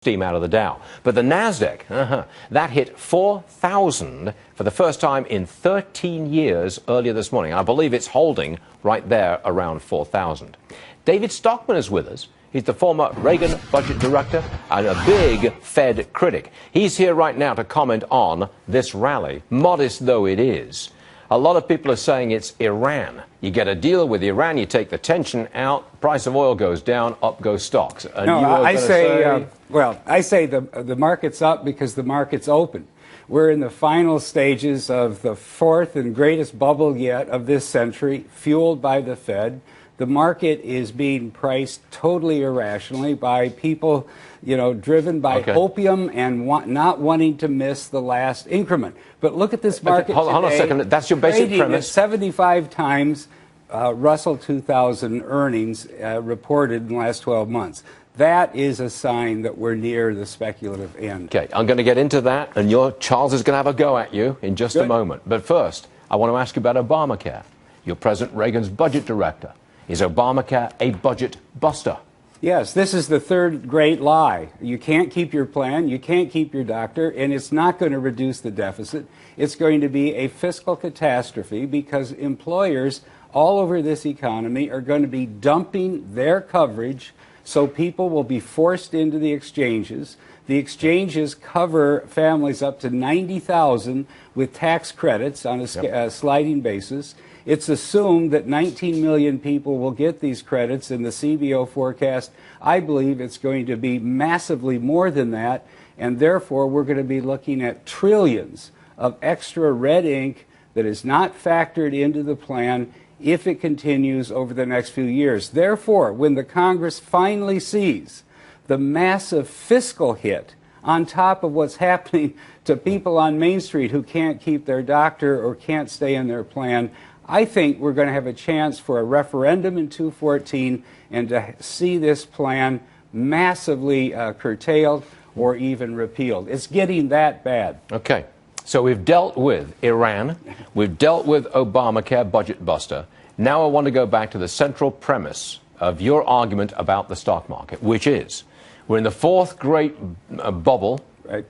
steam out of the Dow. But the NASDAQ, that hit 4,000 for the first time in 13 years earlier this morning. I believe it's holding right there around 4,000. David Stockman is with us. He's the former Reagan budget director and a big Fed critic. He's here right now to comment on this rally, modest though it is. A lot of people are saying it's Iran. You get a deal with Iran, you take the tension out, price of oil goes down, up goes stocks. And no, I say the market's up because the market's open. We're in the final stages of the fourth and greatest bubble yet of this century, fueled by the Fed. The market is being priced totally irrationally by people, driven by opium and not wanting to miss the last increment. But look at this market Hold on a second. That's your basic premise. 75 times Russell 2000 earnings reported in the last 12 months. That is a sign that we're near the speculative end. Okay, I'm going to get into that, and Charles is going to have a go at you in just a moment. But first, I want to ask you about ObamaCare. You're President Reagan's budget director. Is Obamacare a budget buster? Yes, this is the third great lie. You can't keep your plan, you can't keep your doctor, and it's not going to reduce the deficit. It's going to be a fiscal catastrophe because employers all over this economy are going to be dumping their coverage, so people will be forced into the exchanges. The exchanges cover families up to $90,000 with tax credits on a sliding basis. It's assumed that 19 million people will get these credits. In the CBO forecast, I believe it's going to be massively more than that, and therefore we're going to be looking at trillions of extra red ink that is not factored into the plan if it continues over the next few years. Therefore, when the Congress finally sees the massive fiscal hit on top of what's happening to people on Main Street who can't keep their doctor or can't stay in their plan, I think we're going to have a chance for a referendum in 2014 and to see this plan massively curtailed or even repealed. It's getting that bad. Okay. So we've dealt with Iran. We've dealt with Obamacare, budget buster. Now I want to go back to the central premise of your argument about the stock market, which is we're in the fourth great bubble. Right.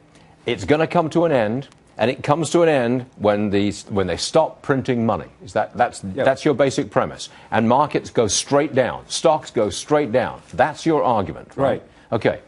It's going to come to an end. And it comes to an end when they stop printing money. That's your basic premise. And markets go straight down. Stocks go straight down. That's your argument, right? Okay.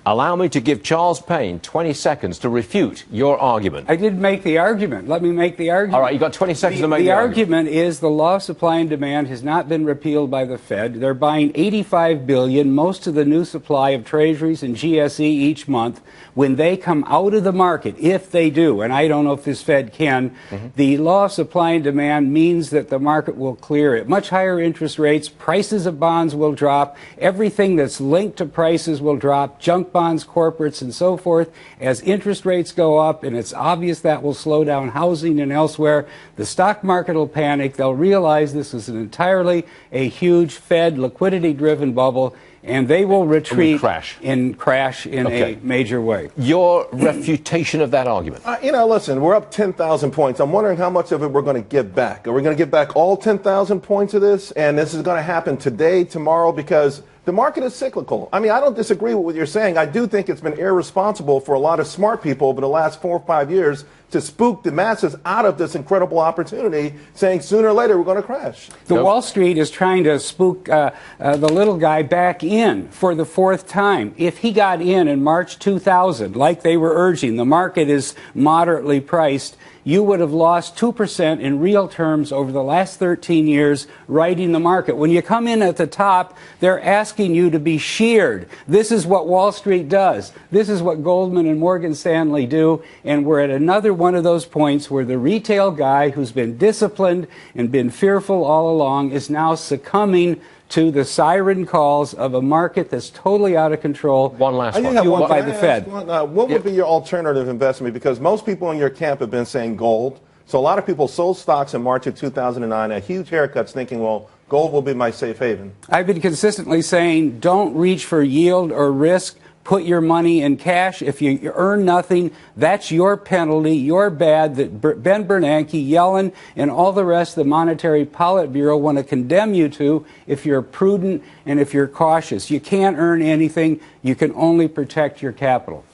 Allow me to give Charles Payne 20 seconds to refute your argument. I didn't make the argument. Let me make the argument. All right, you got 20 seconds to make the argument. The argument is the law of supply and demand has not been repealed by the Fed. They're buying $85 billion, most of the new supply of treasuries and GSE each month. When they come out of the market, if they do, and I don't know if this Fed can, the law of supply and demand means that the market will clear it. Much higher interest rates, prices of bonds will drop, everything that's linked to prices will drop, junk bonds, corporates, and so forth. As interest rates go up, and it's obvious that will slow down housing and elsewhere, the stock market will panic. They'll realize this is entirely a huge Fed liquidity-driven bubble, and they will retreat and crash in a major way. Your refutation of that argument? Listen, we're up 10,000 points. I'm wondering how much of it we're going to get back. Are we going to get back all 10,000 points of this? And this is going to happen today, tomorrow, because the market is cyclical. I don't disagree with what you're saying. I do think it's been irresponsible for a lot of smart people over the last 4 or 5 years to spook the masses out of this incredible opportunity, saying sooner or later we're going to crash. Wall Street is trying to spook the little guy back in for the fourth time. If he got in March 2000, like they were urging, the market is moderately priced, you would have lost 2% in real terms over the last 13 years riding the market. When you come in at the top, they're asking you to be sheared. This is what Wall Street does. This is what Goldman and Morgan Stanley do, and we're at another one of those points where the retail guy who's been disciplined and been fearful all along is now succumbing to the siren calls of a market that's totally out of control. One last one. Fueled by the Fed. What would be your alternative investment? Because most people in your camp have been saying gold. So a lot of people sold stocks in March of 2009 at huge haircuts thinking, well, gold will be my safe haven. I've been consistently saying don't reach for yield or risk. put your money in cash. If you earn nothing, that's your penalty, your bad that Ben Bernanke, Yellen, and all the rest of the Monetary Politburo want to condemn you to if you're prudent and if you're cautious. You can't earn anything. You can only protect your capital.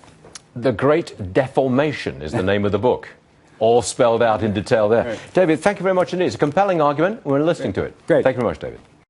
The Great Deformation is the name of the book. All spelled out in detail there. Right. David, thank you very much indeed. It's a compelling argument. We're listening to it. Great. Thank you very much, David.